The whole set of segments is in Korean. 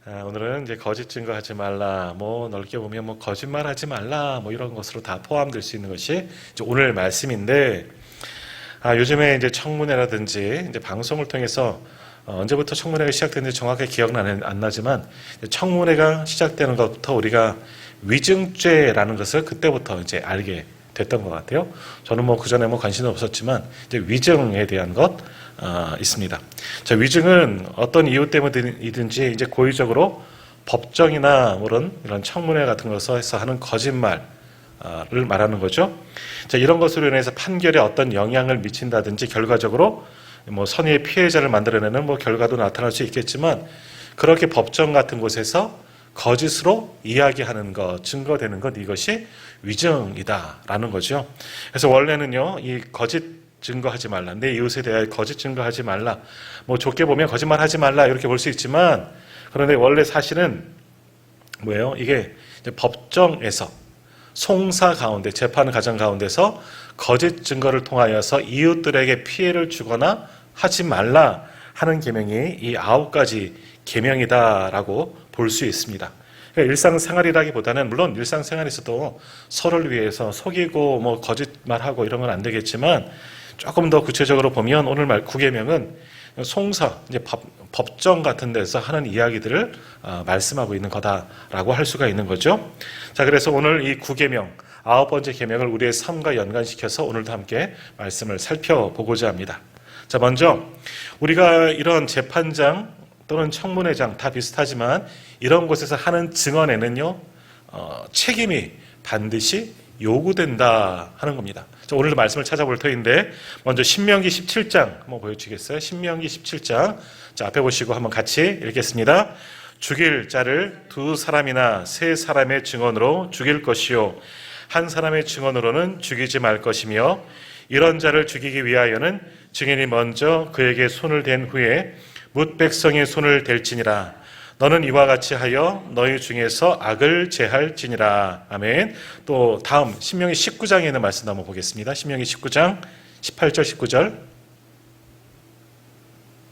오늘은 이제 거짓 증거하지 말라, 넓게 보면 거짓말하지 말라, 이런 것으로 다 포함될 수 있는 것이 이제 오늘 말씀인데, 요즘에 이제 청문회라든지 이제 방송을 통해서 언제부터 청문회가 시작됐는지 정확하게 기억은 안 나지만, 청문회가 시작되는 것부터 우리가 위증죄라는 것을 그때부터 이제 알게 됐던 것 같아요. 저는 그 전에 관심은 없었지만 이제 위증에 대한 것 있습니다. 자, 위증은 어떤 이유 때문이든지 이제 고의적으로 법정이나 이런 청문회 같은 것에서 하는 거짓말을 말하는 거죠. 자, 이런 것으로 인해서 판결에 어떤 영향을 미친다든지 결과적으로 선의의 피해자를 만들어내는 결과도 나타날 수 있겠지만, 그렇게 법정 같은 곳에서 거짓으로 이야기하는 것, 증거되는 것, 이것이 위증이다라는 거죠. 그래서 원래는요, 이 거짓 증거하지 말라, 내 이웃에 대하여 거짓 증거하지 말라, 좋게 보면 거짓말하지 말라 이렇게 볼 수 있지만, 그런데 원래 사실은 뭐예요? 이게 이제 법정에서 송사 가운데, 재판 과정 가운데서 거짓 증거를 통하여서 이웃들에게 피해를 주거나 하지 말라 하는 계명이 이 9가지 계명이다라고 볼 수 있습니다. 그러니까 일상생활이라기보다는, 물론 일상생활에서도 서로를 위해서 속이고 거짓말하고 이런 건 안 되겠지만, 조금 더 구체적으로 보면 오늘 9계명은 송사, 이제 법정 같은 데서 하는 이야기들을 말씀하고 있는 거다라고 할 수가 있는 거죠. 자, 그래서 오늘 이 9계명, 9번째 계명을 우리의 삶과 연관시켜서 오늘도 함께 말씀을 살펴보고자 합니다. 자, 먼저 우리가 이런 재판장 또는 청문회장 다 비슷하지만 이런 곳에서 하는 증언에는요, 책임이 반드시 요구된다 하는 겁니다. 자, 오늘도 말씀을 찾아볼 터인데, 먼저 신명기 17장 한번 보여주시겠어요? 신명기 17장. 자, 앞에 보시고 한번 같이 읽겠습니다. 죽일 자를 2사람이나 3사람의 증언으로 죽일 것이요, 한 사람의 증언으로는 죽이지 말 것이며, 이런 자를 죽이기 위하여는 증인이 먼저 그에게 손을 댄 후에 뭇 백성의 손을 댈지니라. 너는 이와 같이 하여 너희 중에서 악을 제할지니라. 아멘. 또 다음 신명기 19장에 있는 말씀 한번 보겠습니다. 신명기 19장 18절 19절.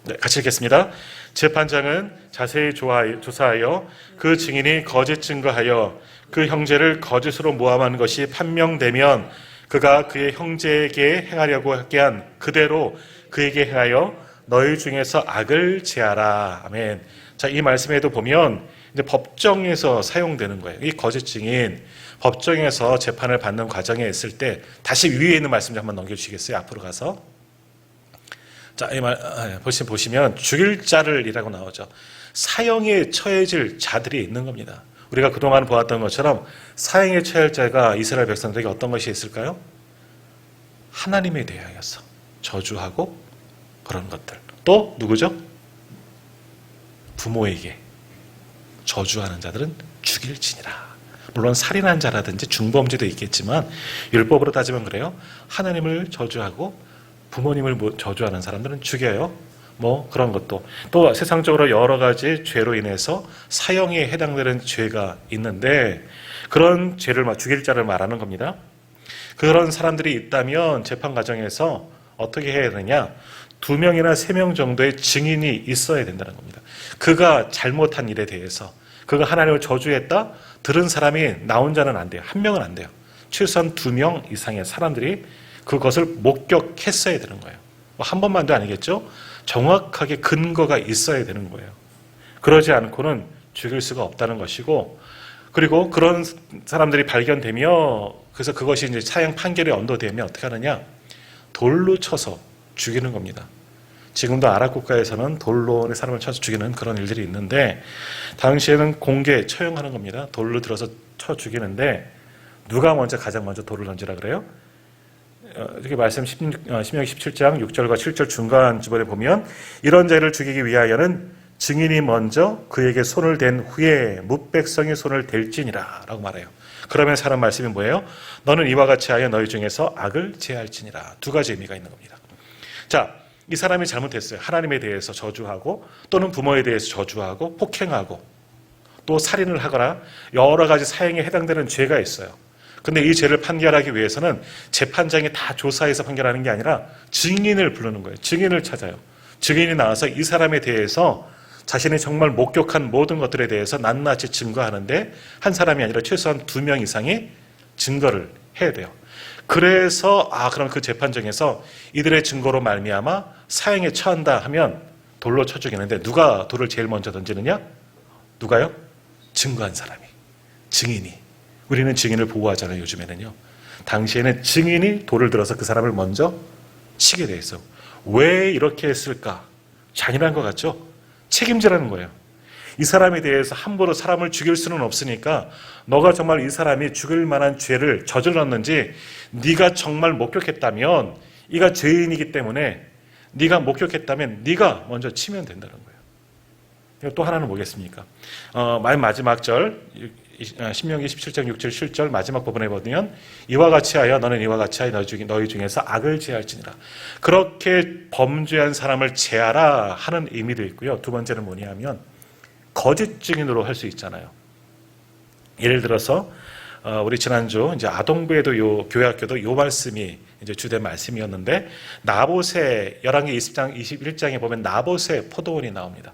네, 같이 읽겠습니다. 재판장은 자세히 조사하여 그 증인이 거짓 증거하여 그 형제를 거짓으로 모함한 것이 판명되면 그가 그의 형제에게 행하려고 하게 한 그대로 그에게 행하여 너희 중에서 악을 제하라. 아멘. 자, 이 말씀에도 보면 이제 법정에서 사용되는 거예요. 이 거짓 증인, 법정에서 재판을 받는 과정에 있을 때, 다시 위에 있는 말씀 좀 한번 넘겨주시겠어요? 앞으로 가서. 자, 이 보시면 죽일 자를이라고 나오죠. 사형에 처해질 자들이 있는 겁니다. 우리가 그동안 보았던 것처럼 사형에 처할 자가 이스라엘 백성들에게 어떤 것이 있을까요? 하나님에 대하여서 저주하고 그런 것들. 또 누구죠? 부모에게 저주하는 자들은 죽일지니라. 물론 살인한 자라든지 중범죄도 있겠지만 율법으로 따지면 그래요. 하나님을 저주하고 부모님을 저주하는 사람들은 죽여요. 그런 것도. 또 세상적으로 여러 가지 죄로 인해서 사형에 해당되는 죄가 있는데, 그런 죄를 죽일 자를 말하는 겁니다. 그런 사람들이 있다면 재판 과정에서 어떻게 해야 되느냐? 2명이나 3명 정도의 증인이 있어야 된다는 겁니다. 그가 잘못한 일에 대해서, 그가 하나님을 저주했다 들은 사람이 나 혼자는 안 돼요. 1명은 안 돼요. 최소한 2명 이상의 사람들이 그것을 목격했어야 되는 거예요. 한 번만도 아니겠죠? 정확하게 근거가 있어야 되는 거예요. 그러지 않고는 죽일 수가 없다는 것이고, 그리고 그런 사람들이 발견되며, 그래서 그것이 이제 사형 판결이 언도되면 어떻게 하느냐? 돌로 쳐서 죽이는 겁니다. 지금도 아랍 국가에서는 돌로 사람을 쳐서 죽이는 그런 일들이 있는데, 당시에는 공개 처형하는 겁니다. 돌로 들어서 쳐 죽이는데, 누가 가장 먼저 돌을 던지라 그래요? 이렇게 말씀 신명기 17장 6절과 7절 중간 주번에 보면, 이런 자를 죽이기 위하여는 증인이 먼저 그에게 손을 댄 후에 뭇 백성의 손을 댈지니라 라고 말해요. 그러면 하는 말씀이 뭐예요? 너는 이와 같이 하여 너희 중에서 악을 제할지니라. 2가지 의미가 있는 겁니다. 자, 이 사람이 잘못했어요. 하나님에 대해서 저주하고, 또는 부모에 대해서 저주하고, 폭행하고, 또 살인을 하거나 여러 가지 사형에 해당되는 죄가 있어요. 근데 이 죄를 판결하기 위해서는 재판장이 다 조사해서 판결하는 게 아니라 증인을 부르는 거예요. 증인을 찾아요. 증인이 나와서 이 사람에 대해서 자신이 정말 목격한 모든 것들에 대해서 낱낱이 증거하는데 한 사람이 아니라 최소한 2명 이상이 증거를 해야 돼요. 그래서 그럼 그 재판정에서 이들의 증거로 말미암아 사형에 처한다 하면 돌로 쳐 죽이는데 누가 돌을 제일 먼저 던지느냐? 누가요? 증거한 사람이, 증인이. 우리는 증인을 보호하잖아요, 요즘에는요. 당시에는 증인이 돌을 들어서 그 사람을 먼저 치게 돼 있어. 왜 이렇게 했을까? 잔인한 것 같죠? 책임지라는 거예요. 이 사람에 대해서 함부로 사람을 죽일 수는 없으니까 너가 정말 이 사람이 죽을 만한 죄를 저질렀는지 네가 정말 목격했다면, 이가 죄인이기 때문에 네가 목격했다면 네가 먼저 치면 된다는 거예요. 또 하나는 뭐겠습니까? 맨 마지막 절 신명기 17장 6절 7절 마지막 부분에 보면 이와 같이 하여 너는 이와 같이 하여 너희 중에서 악을 제할지니라. 그렇게 범죄한 사람을 제하라 하는 의미도 있고요. 두 번째는 뭐냐면 거짓 증인으로 할 수 있잖아요. 예를 들어서 우리 지난주 이제 아동부에도 교회 학교도 요 말씀이 이제 주된 말씀이었는데, 나봇의 열왕기 20장 21장에 보면 나봇의 포도원이 나옵니다.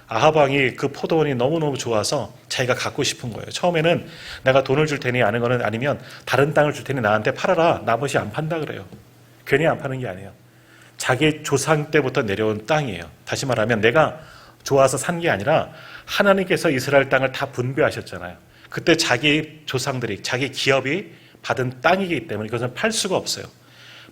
아합 왕이 그 포도원이 너무너무 좋아서 자기가 갖고 싶은 거예요. 처음에는 내가 돈을 줄 테니 아니면 다른 땅을 줄 테니 나한테 팔아라. 나봇이 안 판다 그래요. 괜히 안 파는 게 아니에요. 자기 조상 때부터 내려온 땅이에요. 다시 말하면 내가 좋아서 산 게 아니라 하나님께서 이스라엘 땅을 다 분배하셨잖아요. 그때 자기 조상들이, 자기 기업이 받은 땅이기 때문에 이것은 팔 수가 없어요.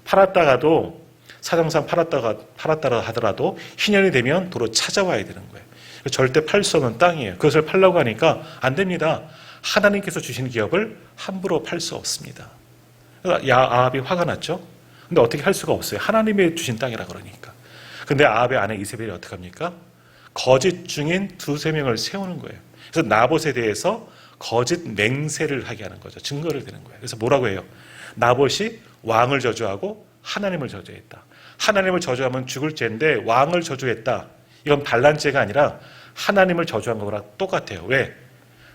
팔았다가도 사정상 팔았다 하더라도 희년이 되면 도로 찾아와야 되는 거예요. 절대 팔 수 없는 땅이에요. 그것을 팔려고 하니까 안 됩니다. 하나님께서 주신 기업을 함부로 팔 수 없습니다. 아합이 화가 났죠. 근데 어떻게 할 수가 없어요. 하나님이 주신 땅이라 그러니까. 근데 아합의 아내 이세벨이 어떻게 합니까? 거짓 증인 2-3명을 세우는 거예요. 그래서 나봇에 대해서 거짓 맹세를 하게 하는 거죠. 증거를 대는 거예요. 그래서 뭐라고 해요? 나봇이 왕을 저주하고 하나님을 저주했다. 하나님을 저주하면 죽을 죄인데 왕을 저주했다. 이건 반란죄가 아니라 하나님을 저주한 거랑 똑같아요. 왜?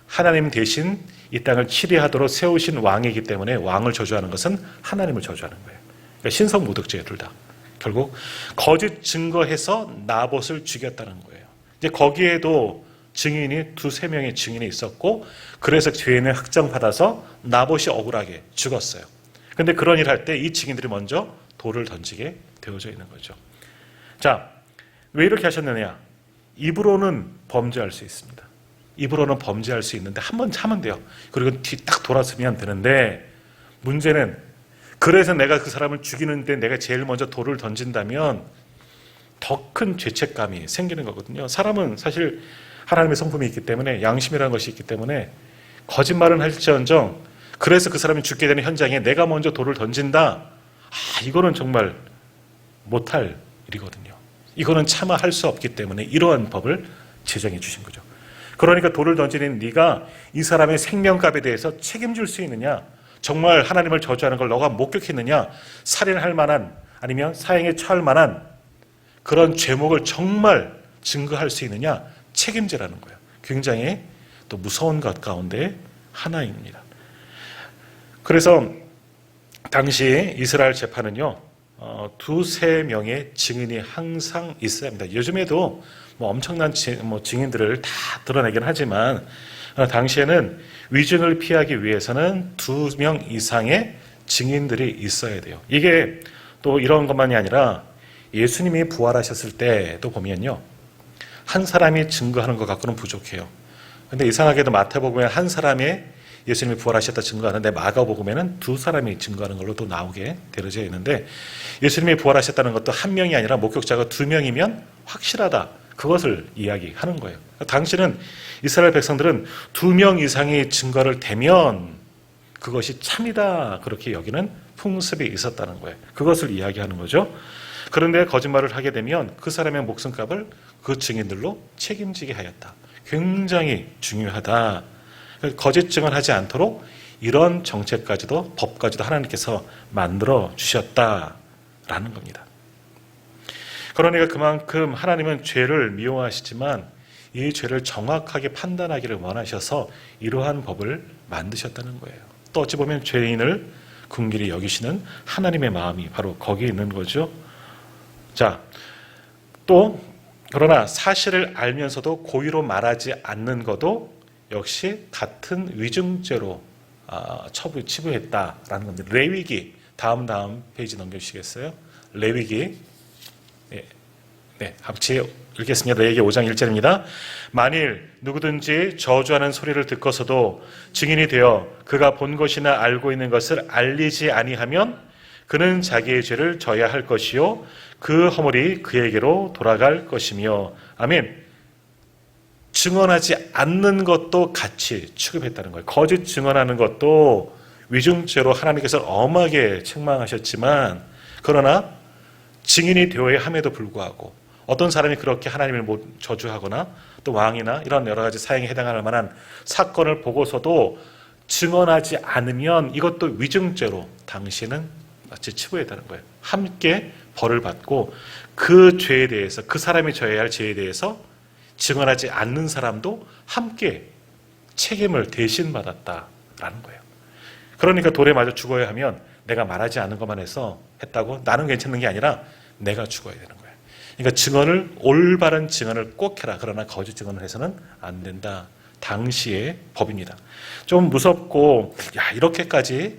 하나님 대신 이 땅을 치리하도록 세우신 왕이기 때문에 왕을 저주하는 것은 하나님을 저주하는 거예요. 그러니까 신성모독죄예요, 둘 다. 결국 거짓 증거해서 나봇을 죽였다는 거예요. 이제 거기에도 증인이 2-3명의 증인이 있었고, 그래서 죄인을 확정받아서 나봇이 억울하게 죽었어요. 근데 그런 일을 할 때 이 증인들이 먼저 돌을 던지게 되어져 있는 거죠. 자, 왜 이렇게 하셨느냐? 입으로는 범죄할 수 있습니다. 입으로는 범죄할 수 있는데 한 번 참으면 돼요. 그리고 뒤 딱 돌아서면 되는데, 문제는 그래서 내가 그 사람을 죽이는데 내가 제일 먼저 돌을 던진다면 더 큰 죄책감이 생기는 거거든요. 사람은 사실 하나님의 성품이 있기 때문에, 양심이라는 것이 있기 때문에 거짓말은 할지언정 그래서 그 사람이 죽게 되는 현장에 내가 먼저 돌을 던진다. 이거는 정말 못할 일이거든요. 이거는 차마 할 수 없기 때문에 이러한 법을 제정해 주신 거죠. 그러니까 돌을 던지는 네가 이 사람의 생명값에 대해서 책임질 수 있느냐? 정말 하나님을 저주하는 걸 너가 목격했느냐? 살인할 만한, 아니면 사형에 처할 만한 그런 죄목을 정말 증거할 수 있느냐? 책임지라는 거예요. 굉장히 또 무서운 것 가운데 하나입니다. 그래서 당시 이스라엘 재판은요, 2-3명의 증인이 항상 있어야 합니다. 요즘에도 엄청난 증인들을 다 드러내긴 하지만, 당시에는 위증을 피하기 위해서는 2명 이상의 증인들이 있어야 돼요. 이게 또 이런 것만이 아니라 예수님이 부활하셨을 때도 보면요, 한 사람이 증거하는 것 갖고는 부족해요. 근데 이상하게도 마태복음에 한 사람의 예수님이 부활하셨다 증거하는데, 마가복음에는 2사람이 증거하는 걸로 또 나오게 되어져 있는데, 예수님이 부활하셨다는 것도 한 명이 아니라 목격자가 2명이면 확실하다. 그것을 이야기하는 거예요. 당시는 이스라엘 백성들은 2명 이상의 증거를 대면 그것이 참이다, 그렇게 여기는 풍습이 있었다는 거예요. 그것을 이야기하는 거죠. 그런데 거짓말을 하게 되면 그 사람의 목숨값을 그 증인들로 책임지게 하였다. 굉장히 중요하다. 거짓 증언하지 않도록 이런 정책까지도, 법까지도 하나님께서 만들어 주셨다라는 겁니다. 그러니까 그만큼 하나님은 죄를 미워하시지만 이 죄를 정확하게 판단하기를 원하셔서 이러한 법을 만드셨다는 거예요. 또 어찌 보면 죄인을 긍휼히 여기시는 하나님의 마음이 바로 거기에 있는 거죠. 자, 또 그러나 사실을 알면서도 고의로 말하지 않는 것도 역시 같은 위증죄로 치부했다라는 겁니다. 레위기 다음 페이지 넘겨주시겠어요? 레위기 같이 읽겠습니다. 레위기 5장 1절입니다. 만일 누구든지 저주하는 소리를 듣고서도 증인이 되어 그가 본 것이나 알고 있는 것을 알리지 아니하면 그는 자기의 죄를 져야 할 것이요 그 허물이 그에게로 돌아갈 것이며. 아멘. 증언하지 않는 것도 같이 취급했다는 거예요. 거짓 증언하는 것도 위증죄로 하나님께서 엄하게 책망하셨지만, 그러나 증인이 되어야 함에도 불구하고 어떤 사람이 그렇게 하나님을 저주하거나 또 왕이나 이런 여러 가지 사형에 해당할 만한 사건을 보고서도 증언하지 않으면 이것도 위증죄로 당신은 마치 치부했다는 거예요. 함께 벌을 받고 그 죄에 대해서, 그 사람이 져야 할 죄에 대해서 증언하지 않는 사람도 함께 책임을 대신 받았다라는 거예요. 그러니까 돌에 맞아 죽어야 하면 내가 말하지 않은 것만 해서 했다고 나는 괜찮은 게 아니라 내가 죽어야 되는 거예요. 그러니까 올바른 증언을 꼭 해라. 그러나 거짓 증언을 해서는 안 된다. 당시의 법입니다. 좀 무섭고 이렇게까지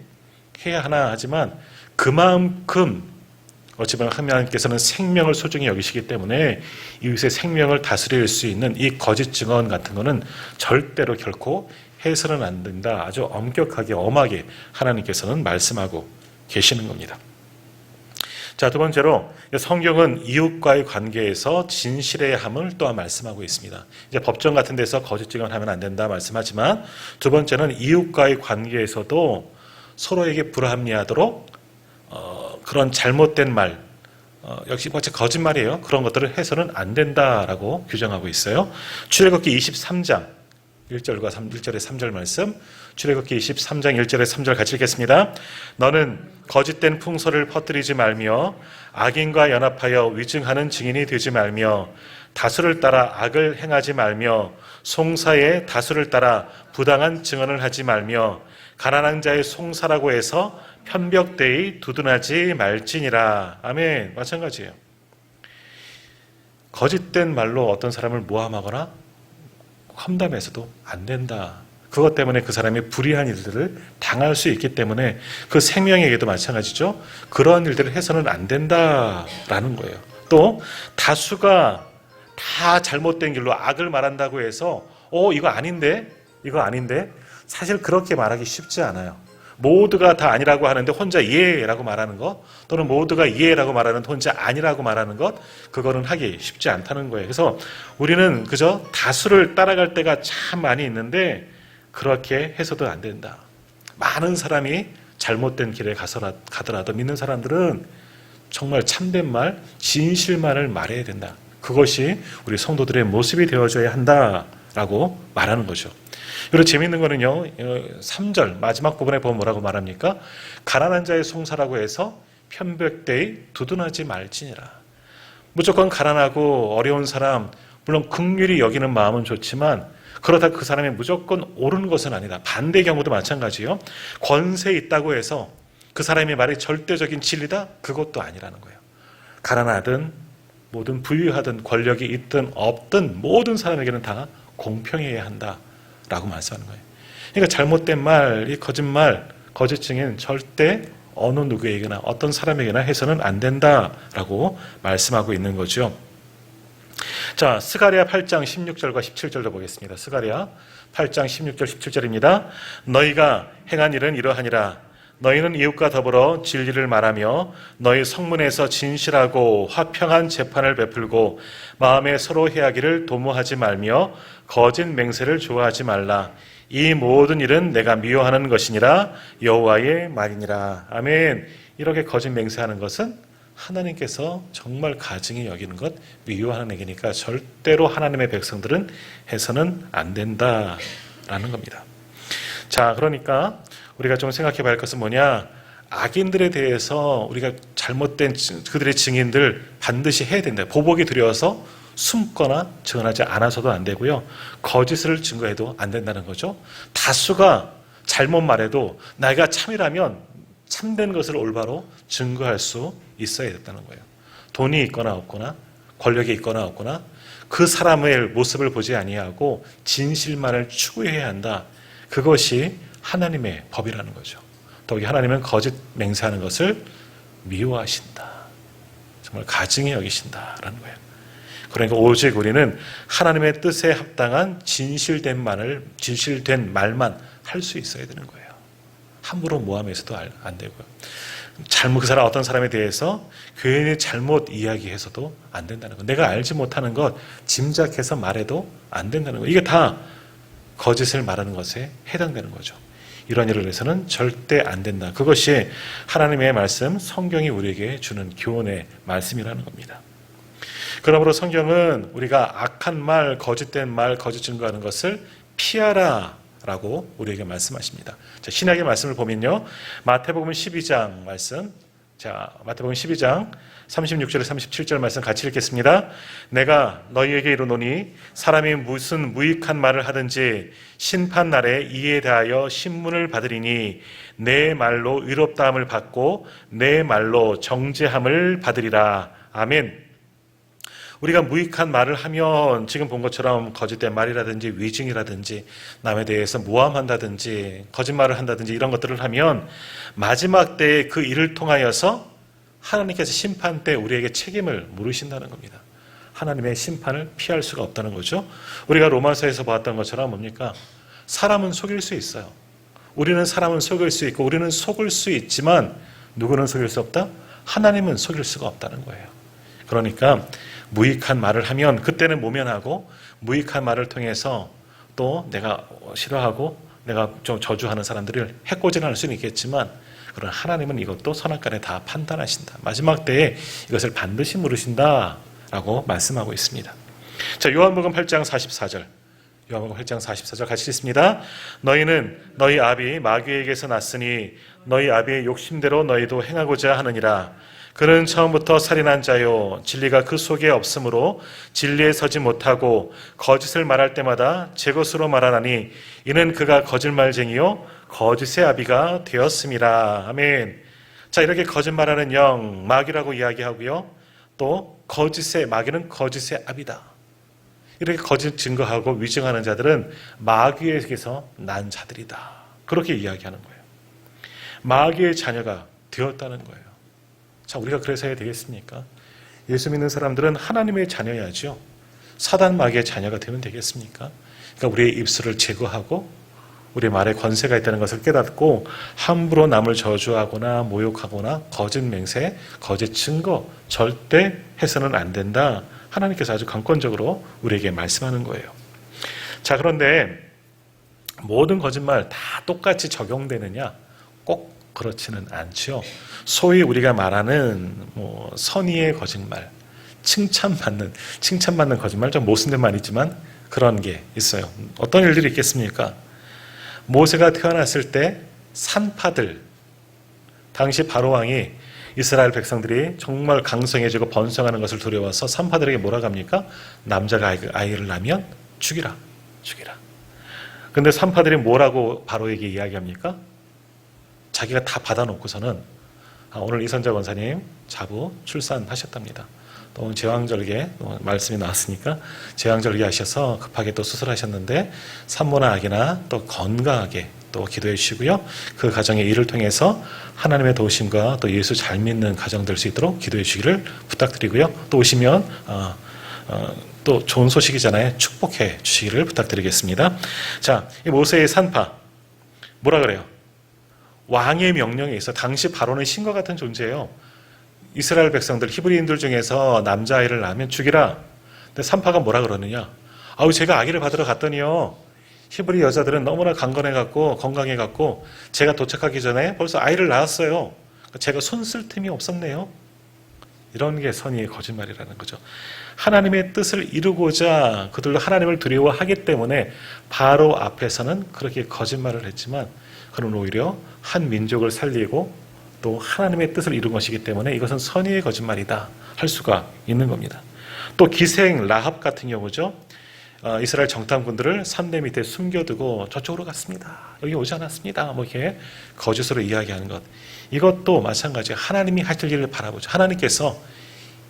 해야 하나 하지만 그만큼 어찌 보면 하나님께서는 생명을 소중히 여기시기 때문에 이웃의 생명을 다스릴 수 있는 이 거짓 증언 같은 거는 절대로 결코 해서는 안 된다. 아주 엄격하게 엄하게 하나님께서는 말씀하고 계시는 겁니다. 자, 두 번째로 성경은 이웃과의 관계에서 진실의 함을 또한 말씀하고 있습니다. 이제 법정 같은 데서 거짓 증언하면 안 된다 말씀하지만, 두 번째는 이웃과의 관계에서도 서로에게 불합리하도록 그런 잘못된 말, 역시 거짓말이에요. 그런 것들을 해서는 안 된다라고 규정하고 있어요. 출애굽기 23장 1절과 1절의 3절 말씀, 출애굽기 23장 1절의 3절 같이 읽겠습니다. 너는 거짓된 풍설을 퍼뜨리지 말며 악인과 연합하여 위증하는 증인이 되지 말며 다수를 따라 악을 행하지 말며 송사의 다수를 따라 부당한 증언을 하지 말며 가난한 자의 송사라고 해서 편벽되이 두둔하지 말지니라. 아멘. 마찬가지예요. 거짓된 말로 어떤 사람을 모함하거나 험담해서도 안 된다. 그것 때문에 그 사람이 불의한 일들을 당할 수 있기 때문에 그 생명에게도 마찬가지죠. 그런 일들을 해서는 안 된다라는 거예요. 또 다수가 다 잘못된 길로 악을 말한다고 해서 이거 아닌데 사실 그렇게 말하기 쉽지 않아요. 모두가 다 아니라고 하는데 혼자 예라고 말하는 것, 또는 모두가 예라고 말하는데 혼자 아니라고 말하는 것, 그거는 하기 쉽지 않다는 거예요. 그래서 우리는 그저 다수를 따라갈 때가 참 많이 있는데 그렇게 해서도 안 된다. 많은 사람이 잘못된 길에 가더라도 믿는 사람들은 정말 참된 말, 진실만을 말해야 된다. 그것이 우리 성도들의 모습이 되어줘야 한다라고 말하는 거죠. 그리고 재미있는 거는요, 3절 마지막 부분에 보면 뭐라고 말합니까? 가난한 자의 송사라고 해서 편백되이 두둔하지 말지니라. 무조건 가난하고 어려운 사람, 물론 긍휼히 여기는 마음은 좋지만 그러다 그 사람이 무조건 옳은 것은 아니다. 반대 경우도 마찬가지요. 권세 있다고 해서 그 사람의 말이 절대적인 진리다? 그것도 아니라는 거예요. 가난하든 뭐든 부유하든 권력이 있든 없든 모든 사람에게는 다 공평해야 한다라고 말씀하는 거예요. 그러니까 잘못된 말, 이 거짓말, 거짓 증인 절대 어느 누구에게나 어떤 사람에게나 해서는 안 된다라고 말씀하고 있는 거죠. 자, 스가랴 8장 16절과 17절도 보겠습니다. 스가랴 8장 16절 17절입니다. 너희가 행한 일은 이러하니라. 너희는 이웃과 더불어 진리를 말하며 너희 성문에서 진실하고 화평한 재판을 베풀고 마음에 서로 해하기를 도모하지 말며 거짓 맹세를 좋아하지 말라. 이 모든 일은 내가 미워하는 것이니라. 여호와의 말이니라. 아멘. 이렇게 거짓 맹세하는 것은 하나님께서 정말 가증히 여기는 것, 미워하는 얘기니까 절대로 하나님의 백성들은 해서는 안 된다라는 겁니다. 자, 그러니까 우리가 좀 생각해 봐야 할 것은 뭐냐? 악인들에 대해서 우리가 잘못된 그들의 증인들 반드시 해야 된다. 보복이 두려워서 숨거나 증언하지 않아서도 안 되고요. 거짓을 증거해도 안 된다는 거죠. 다수가 잘못 말해도 내가 참이라면 참된 것을 올바로 증거할 수 있어야 됐다는 거예요. 돈이 있거나 없거나 권력이 있거나 없거나 그 사람의 모습을 보지 아니하고 진실만을 추구해야 한다. 그것이 하나님의 법이라는 거죠. 더욱이 하나님은 거짓 맹세하는 것을 미워하신다. 정말 가증히 여기신다라는 거예요. 그러니까 오직 우리는 하나님의 뜻에 합당한 진실된 말만 할 수 있어야 되는 거예요. 함부로 모함해서도 안 되고요. 그 사람 어떤 사람에 대해서 괜히 잘못 이야기해서도 안 된다는 거. 내가 알지 못하는 것 짐작해서 말해도 안 된다는 거. 이게 다 거짓을 말하는 것에 해당되는 거죠. 이런 일을 해서는 절대 안 된다. 그것이 하나님의 말씀, 성경이 우리에게 주는 교훈의 말씀이라는 겁니다. 그러므로 성경은 우리가 악한 말, 거짓된 말, 거짓 증거하는 것을 피하라 라고 우리에게 말씀하십니다. 자, 신약의 말씀을 보면요. 마태복음 12장 말씀. 자, 마태복음 12장 36절 37절 말씀 같이 읽겠습니다. 내가 너희에게 이르노니 사람이 무슨 무익한 말을 하든지 심판 날에 이에 대하여 신문을 받으리니 내 말로 의롭다함을 받고 내 말로 정죄함을 받으리라. 아멘. 우리가 무익한 말을 하면 지금 본 것처럼 거짓된 말이라든지 위증이라든지 남에 대해서 모함한다든지 거짓말을 한다든지 이런 것들을 하면 마지막 때에 그 일을 통하여서 하나님께서 심판 때 우리에게 책임을 물으신다는 겁니다. 하나님의 심판을 피할 수가 없다는 거죠. 우리가 로마서에서 보았던 것처럼 뭡니까? 사람은 속일 수 있어요. 우리는 사람은 속일 수 있고 우리는 속을 수 있지만 누구는 속일 수 없다? 하나님은 속일 수가 없다는 거예요. 그러니까 무익한 말을 하면 그때는 모면하고 무익한 말을 통해서 또 내가 싫어하고 내가 좀 저주하는 사람들을 해코지할 수는 있겠지만 그러나 하나님은 이것도 선악간에 다 판단하신다. 마지막 때에 이것을 반드시 물으신다라고 말씀하고 있습니다. 자, 요한복음 8장 44절. 요한복음 8장 44절 같이 읽습니다. 너희는 너희 아비 마귀에게서 났으니 너희 아비의 욕심대로 너희도 행하고자 하느니라. 그는 처음부터 살인한 자요 진리가 그 속에 없으므로 진리에 서지 못하고 거짓을 말할 때마다 제 것으로 말하나니 이는 그가 거짓말쟁이요 거짓의 아비가 되었음이라. 아멘. 자, 이렇게 거짓말하는 영 마귀라고 이야기하고요. 또 마귀는 거짓의 아비다. 이렇게 거짓 증거하고 위증하는 자들은 마귀에게서 난 자들이다. 그렇게 이야기하는 거예요. 마귀의 자녀가 되었다는 거예요. 자, 우리가 그래서 해야 되겠습니까? 예수 믿는 사람들은 하나님의 자녀야죠. 사단 마귀의 자녀가 되면 되겠습니까? 그러니까 우리의 입술을 제거하고 우리 말에 권세가 있다는 것을 깨닫고 함부로 남을 저주하거나 모욕하거나 거짓 맹세, 거짓 증거 절대 해서는 안 된다. 하나님께서 아주 강권적으로 우리에게 말씀하는 거예요. 자, 그런데 모든 거짓말 다 똑같이 적용되느냐? 꼭 그렇지는 않죠. 소위 우리가 말하는 선의의 거짓말, 칭찬받는 거짓말, 좀 모순된 말이지만 그런 게 있어요. 어떤 일들이 있겠습니까? 모세가 태어났을 때 산파들, 당시 바로왕이 이스라엘 백성들이 정말 강성해지고 번성하는 것을 두려워서 산파들에게 뭐라고 합니까? 남자가 아이를 낳으면 죽이라. 근데 산파들이 뭐라고 바로에게 이야기합니까? 자기가 다 받아놓고서는 오늘 이선자 권사님 자부 출산하셨답니다. 또 제왕절개 말씀이 나왔으니까 제왕절개 하셔서 급하게 또 수술하셨는데 산모나 아기나 또 건강하게 또 기도해 주시고요. 그 가정의 일을 통해서 하나님의 도우심과 또 예수 잘 믿는 가정 될 수 있도록 기도해 주시기를 부탁드리고요. 또 오시면 또 좋은 소식이잖아요. 축복해 주시기를 부탁드리겠습니다. 자, 이 모세의 산파 뭐라 그래요? 왕의 명령에 있어 당시 바로는 신과 같은 존재예요. 이스라엘 백성들 히브리인들 중에서 남자아이를 낳으면 죽이라. 근데 산파가 뭐라 그러느냐? 제가 아기를 받으러 갔더니요. 히브리 여자들은 너무나 강건해갖고 건강해갖고 제가 도착하기 전에 벌써 아이를 낳았어요. 제가 손 쓸 틈이 없었네요. 이런 게 선의의 거짓말이라는 거죠. 하나님의 뜻을 이루고자 그들도 하나님을 두려워하기 때문에 바로 앞에서는 그렇게 거짓말을 했지만 그는 오히려 한 민족을 살리고 또 하나님의 뜻을 이룬 것이기 때문에 이것은 선의의 거짓말이다 할 수가 있는 겁니다. 또 기생 라합 같은 경우죠. 이스라엘 정탐꾼들을 산대 밑에 숨겨두고 저쪽으로 갔습니다. 여기 오지 않았습니다. 이렇게 거짓으로 이야기하는 것. 이것도 마찬가지예요. 하나님이 하실 일을 바라보죠. 하나님께서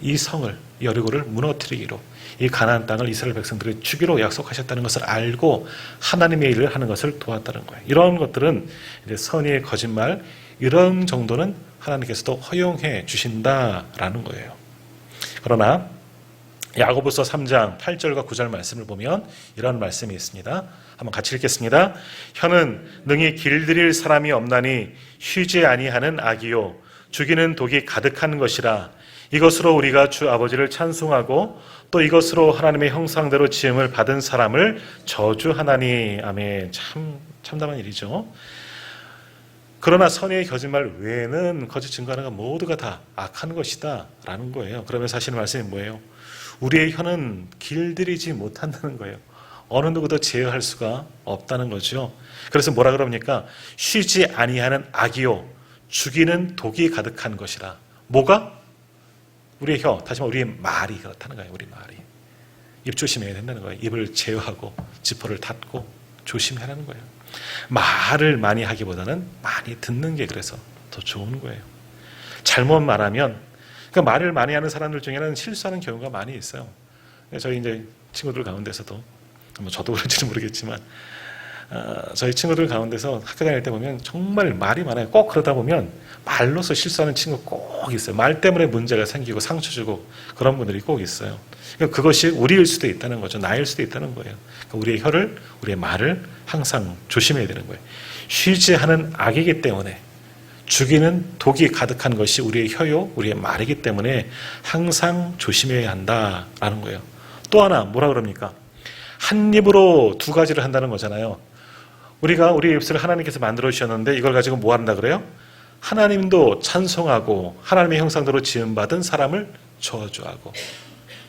이 성을 여리고를 무너뜨리기로 이 가나안 땅을 이스라엘 백성들에게 주기로 약속하셨다는 것을 알고 하나님의 일을 하는 것을 도왔다는 거예요. 이런 것들은 이제 선의의 거짓말 이런 정도는 하나님께서도 허용해 주신다라는 거예요. 그러나 야고보서 3장 8절과 9절 말씀을 보면 이런 말씀이 있습니다. 한번 같이 읽겠습니다. 혀는 능히 길들일 사람이 없나니 쉬지 아니하는 악이요 죽이는 독이 가득한 것이라. 이것으로 우리가 주 아버지를 찬송하고 또 이것으로 하나님의 형상대로 지음을 받은 사람을 저주하나니. 아멘. 참 참담한 일이죠. 그러나 선의의 거짓말 외에는 거짓 증거하는 것 모두가 다 악한 것이다 라는 거예요. 그러면서 하시는 말씀이 뭐예요? 우리의 혀는 길들이지 못한다는 거예요. 어느 누구도 제어할 수가 없다는 거죠. 그래서 뭐라 그럽니까? 쉬지 아니하는 악이요 죽이는 독이 가득한 것이라. 뭐가? 우리의 혀, 다시 말해 우리의 말이 그렇다는 거예요. 우리 말이. 입 조심해야 된다는 거예요. 입을 제어하고 지퍼를 닫고 조심하라는 거예요. 말을 많이 하기보다는 많이 듣는 게 그래서 더 좋은 거예요. 잘못 말하면, 그러니까 말을 많이 하는 사람들 중에는 실수하는 경우가 많이 있어요. 저희 이제 친구들 가운데서도, 뭐 저도 그런지는 모르겠지만, 저희 친구들 가운데서 학교 다닐 때 보면 정말 말이 많아요. 꼭 그러다 보면 말로서 실수하는 친구 꼭 있어요. 말 때문에 문제가 생기고 상처 주고 그런 분들이 꼭 있어요. 그러니까 그것이 우리일 수도 있다는 거죠. 나일 수도 있다는 거예요. 그러니까 우리의 혀를, 우리의 말을 항상 조심해야 되는 거예요. 쉬지 않은 악이기 때문에, 죽이는 독이 가득한 것이 우리의 혀요, 우리의 말이기 때문에 항상 조심해야 한다라는 거예요. 또 하나 뭐라 그럽니까? 한 입으로 두 가지를 한다는 거잖아요. 우리가 우리의 입술을 하나님께서 만들어 주셨는데 이걸 가지고 뭐 한다 그래요? 하나님도 찬송하고 하나님의 형상대로 지음받은 사람을 저주하고.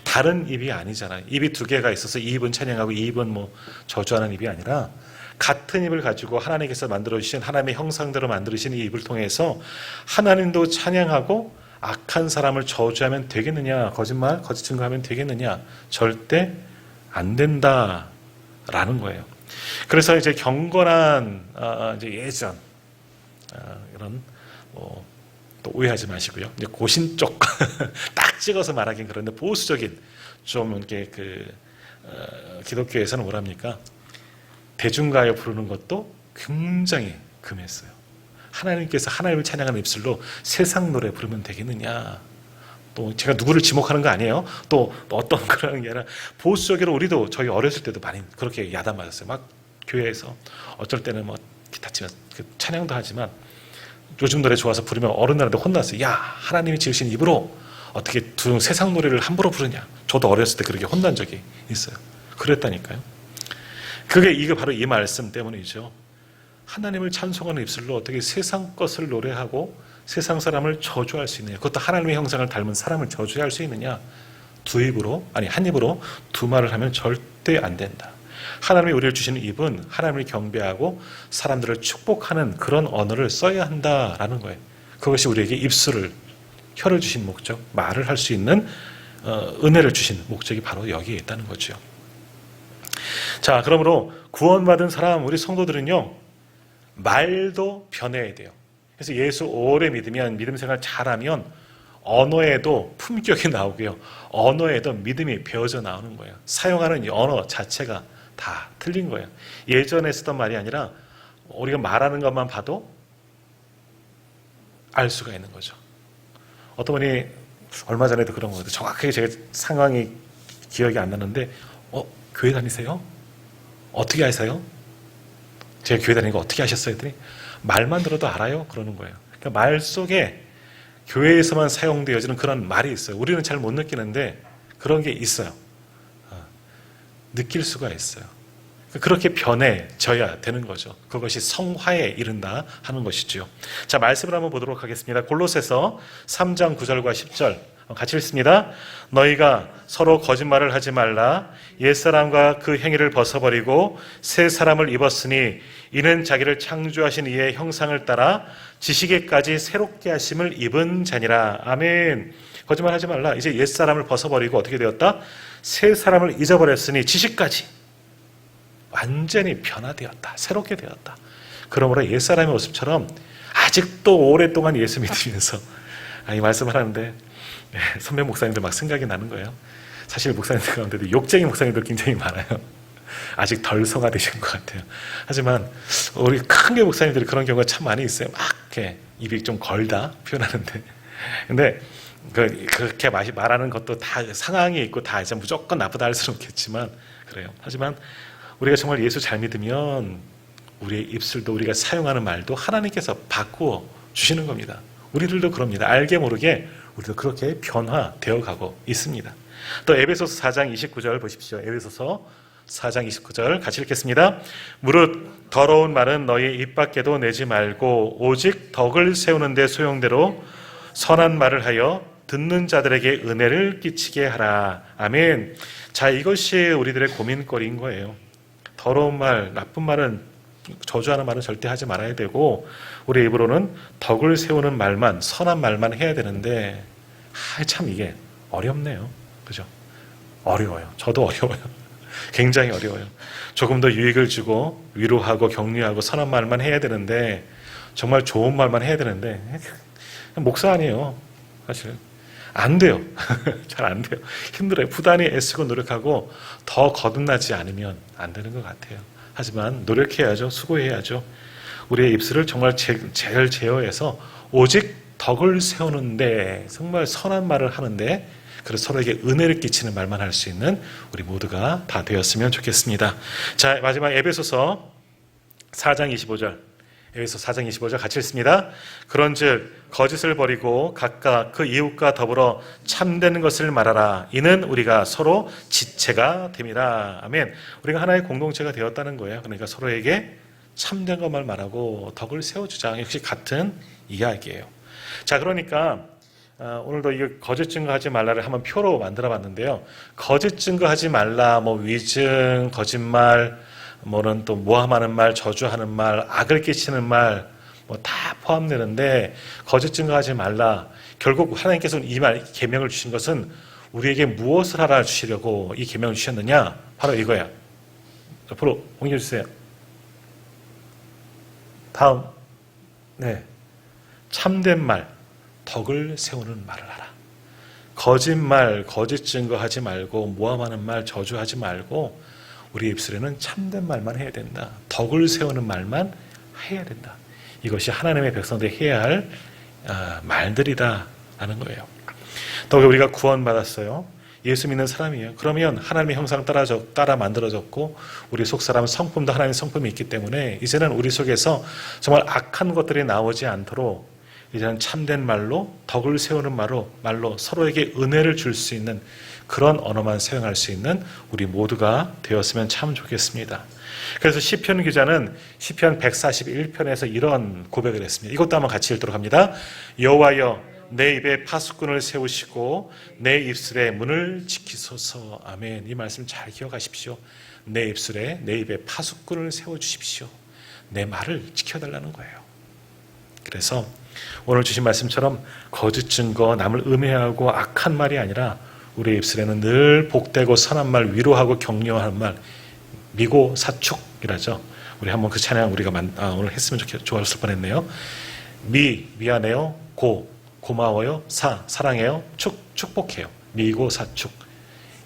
다른 입이 아니잖아요. 입이 두 개가 있어서 이 입은 찬양하고 이 입은 뭐 저주하는 입이 아니라 같은 입을 가지고 하나님께서 만들어주신 하나님의 형상대로 만들어주신 이 입을 통해서 하나님도 찬양하고 악한 사람을 저주하면 되겠느냐? 거짓말, 거짓 증거하면 되겠느냐? 절대 안 된다라는 거예요. 그래서 이제 경건한 이제 예전 이런 또 오해하지 마시고요. 이제 고신 쪽 딱 찍어서 말하긴 그런데 보수적인 좀 이렇게 기독교에서는 뭐랍니까? 대중가요 부르는 것도 굉장히 금했어요. 하나님께서 하나님을 찬양하는 입술로 세상 노래 부르면 되겠느냐? 또 제가 누구를 지목하는 거 아니에요. 또 어떤 그런 게 아니라 보수적으로 우리도 저희 어렸을 때도 많이 그렇게 야단 맞았어요. 막 교회에서 어쩔 때는 뭐 기타 치면 찬양도 하지만 요즘 노래 좋아서 부르면 어른들한테 혼났어요. 야, 하나님이 지으신 입으로 어떻게 세상 노래를 함부로 부르냐. 저도 어렸을 때 그렇게 혼난 적이 있어요. 그랬다니까요. 그게 이게 바로 이 말씀 때문이죠. 하나님을 찬송하는 입술로 어떻게 세상 것을 노래하고 세상 사람을 저주할 수 있느냐. 그것도 하나님의 형상을 닮은 사람을 저주할 수 있느냐. 한 입으로 두 말을 하면 절대 안 된다. 하나님이 우리를 주시는 입은 하나님을 경배하고 사람들을 축복하는 그런 언어를 써야 한다라는 거예요. 그것이 우리에게 입술을, 혀를 주신 목적, 말을 할 수 있는 은혜를 주신 목적이 바로 여기에 있다는 거죠. 자, 그러므로 구원받은 사람, 우리 성도들은요, 말도 변해야 돼요. 그래서 예수 오래 믿으면, 믿음 생활 잘하면 언어에도 품격이 나오고요. 언어에도 믿음이 배어져 나오는 거예요. 사용하는 언어 자체가 다 틀린 거예요. 예전에 쓰던 말이 아니라 우리가 말하는 것만 봐도 알 수가 있는 거죠. 어떤 분이 얼마 전에도 그런 거예요. 정확하게 제가 상황이 기억이 안 나는데 교회 다니세요? 어떻게 아세요? 제가 교회 다니는 거 어떻게 아셨어요? 했더니 말만 들어도 알아요? 그러는 거예요. 그러니까 말 속에 교회에서만 사용되어지는 그런 말이 있어요. 우리는 잘 못 느끼는데 그런 게 있어요. 느낄 수가 있어요. 그렇게 변해져야 되는 거죠. 그것이 성화에 이른다 하는 것이죠. 자, 말씀을 한번 보도록 하겠습니다. 골로새서 3장 9절과 10절 같이 읽습니다. 너희가 서로 거짓말을 하지 말라. 옛사람과 그 행위를 벗어버리고 새 사람을 입었으니 이는 자기를 창조하신 이의 형상을 따라 지식에까지 새롭게 하심을 입은 자니라. 아멘. 거짓말 하지 말라. 이제 옛사람을 벗어버리고 어떻게 되었다? 새 사람을 잊어버렸으니 지식까지 완전히 변화되었다. 새롭게 되었다. 그러므로 옛사람의 모습처럼 아직도 오랫동안 예수 믿으면서 이 말씀을 하는데 선배 목사님들 막 생각이 나는 거예요. 사실 목사님들 가운데도 욕쟁이 목사님들 굉장히 많아요. 아직 덜 성화되신 것 같아요. 하지만 우리 큰교 목사님들이 그런 경우가 참 많이 있어요. 막 이렇게 입이 좀 걸다 표현하는데, 근데 그렇게 말하는 것도 다 상황이 있고 다 이제 무조건 나쁘다 할 수는 없겠지만 그래요. 하지만 우리가 정말 예수 잘 믿으면 우리의 입술도 우리가 사용하는 말도 하나님께서 바꾸어 주시는 겁니다. 우리들도 그럽니다. 알게 모르게 우리도 그렇게 변화되어 가고 있습니다. 또 에베소서 4장 29절 보십시오. 에베소서 4장 29절 같이 읽겠습니다. 무릇 더러운 말은 너희 입 밖에도 내지 말고 오직 덕을 세우는 데 소용대로 선한 말을 하여 듣는 자들에게 은혜를 끼치게 하라. 아멘. 자, 이것이 우리들의 고민거리인 거예요. 더러운 말, 나쁜 말은, 저주하는 말은 절대 하지 말아야 되고, 우리 입으로는 덕을 세우는 말만, 선한 말만 해야 되는데, 참 이게 어렵네요. 그죠? 어려워요. 저도 어려워요. 굉장히 어려워요. 조금 더 유익을 주고 위로하고 격려하고 선한 말만 해야 되는데, 정말 좋은 말만 해야 되는데, 목사 아니에요. 사실 안 돼요. 잘 안 돼요. 힘들어요. 부단히 애쓰고 노력하고 더 거듭나지 않으면 안 되는 것 같아요. 하지만 노력해야죠. 수고해야죠. 우리의 입술을 정말 잘 제어해서 오직 덕을 세우는데, 정말 선한 말을 하는데, 그래서 서로에게 은혜를 끼치는 말만 할 수 있는 우리 모두가 다 되었으면 좋겠습니다. 자, 마지막 에베소서 4장 25절. 에베소 4장 25절 같이 읽습니다. 그런즉 거짓을 버리고 각각 그 이웃과 더불어 참된 것을 말하라. 이는 우리가 서로 지체가 됨이라. 아멘. 우리가 하나의 공동체가 되었다는 거예요. 그러니까 서로에게 참된 것만 말하고 덕을 세워주자. 역시 같은 이야기예요. 자, 그러니까 오늘도 이 거짓 증거하지 말라를 한번 표로 만들어 봤는데요. 거짓 증거하지 말라, 뭐 위증, 거짓말, 뭐는 또 모함하는 말, 저주하는 말, 악을 끼치는 말, 뭐 다 포함되는데, 거짓 증거하지 말라. 결국 하나님께서는 이 말 계명을 주신 것은 우리에게 무엇을 하라 주시려고 이 계명을 주셨느냐? 바로 이거야. 앞으로 옮겨주세요. 다음, 네, 참된 말, 덕을 세우는 말을 하라. 거짓말, 거짓 증거하지 말고 모함하는 말, 저주하지 말고 우리 입술에는 참된 말만 해야 된다. 덕을 세우는 말만 해야 된다. 이것이 하나님의 백성들이 해야 할 말들이다라는 거예요. 또 우리가 구원받았어요. 예수 믿는 사람이에요. 그러면 하나님의 형상 따라 만들어졌고 우리 속사람 성품도 하나님의 성품이 있기 때문에 이제는 우리 속에서 정말 악한 것들이 나오지 않도록 이제는 참된 말로, 덕을 세우는 말로 서로에게 은혜를 줄 수 있는 그런 언어만 사용할 수 있는 우리 모두가 되었으면 참 좋겠습니다. 그래서 시편 기자는 시편 141편에서 이런 고백을 했습니다. 이것도 한번 같이 읽도록 합니다. 여호와여, 내 입에 파수꾼을 세우시고 내 입술에 문을 지키소서. 아멘. 이 말씀 잘 기억하십시오. 내 입에 파수꾼을 세워주십시오. 내 말을 지켜달라는 거예요. 그래서 오늘 주신 말씀처럼 거짓 증거, 남을 음해하고 악한 말이 아니라 우리 입술에는 늘 복되고 선한 말, 위로하고 격려하는 말, 미고 사축이라죠. 우리 한번 그 찬양 우리가 오늘 했으면 좋았을 뻔했네요. 미안해요. 고마워요. 사랑해요. 축복해요. 미고 사축.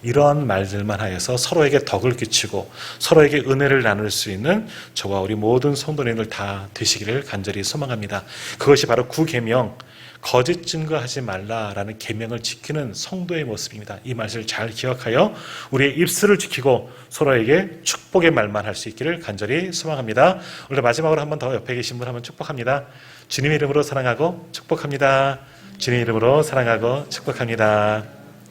이러한 말들만 하여서 서로에게 덕을 끼치고 서로에게 은혜를 나눌 수 있는 저와 우리 모든 성도님들 다 되시기를 간절히 소망합니다. 그것이 바로 구계명, 거짓 증거하지 말라라는 계명을 지키는 성도의 모습입니다. 이 말씀을 잘 기억하여 우리의 입술을 지키고 서로에게 축복의 말만 할 수 있기를 간절히 소망합니다. 오늘 마지막으로 한 번 더 옆에 계신 분 한번 축복합니다. 주님의 이름으로 사랑하고 축복합니다. 주님의 이름으로 사랑하고 축복합니다.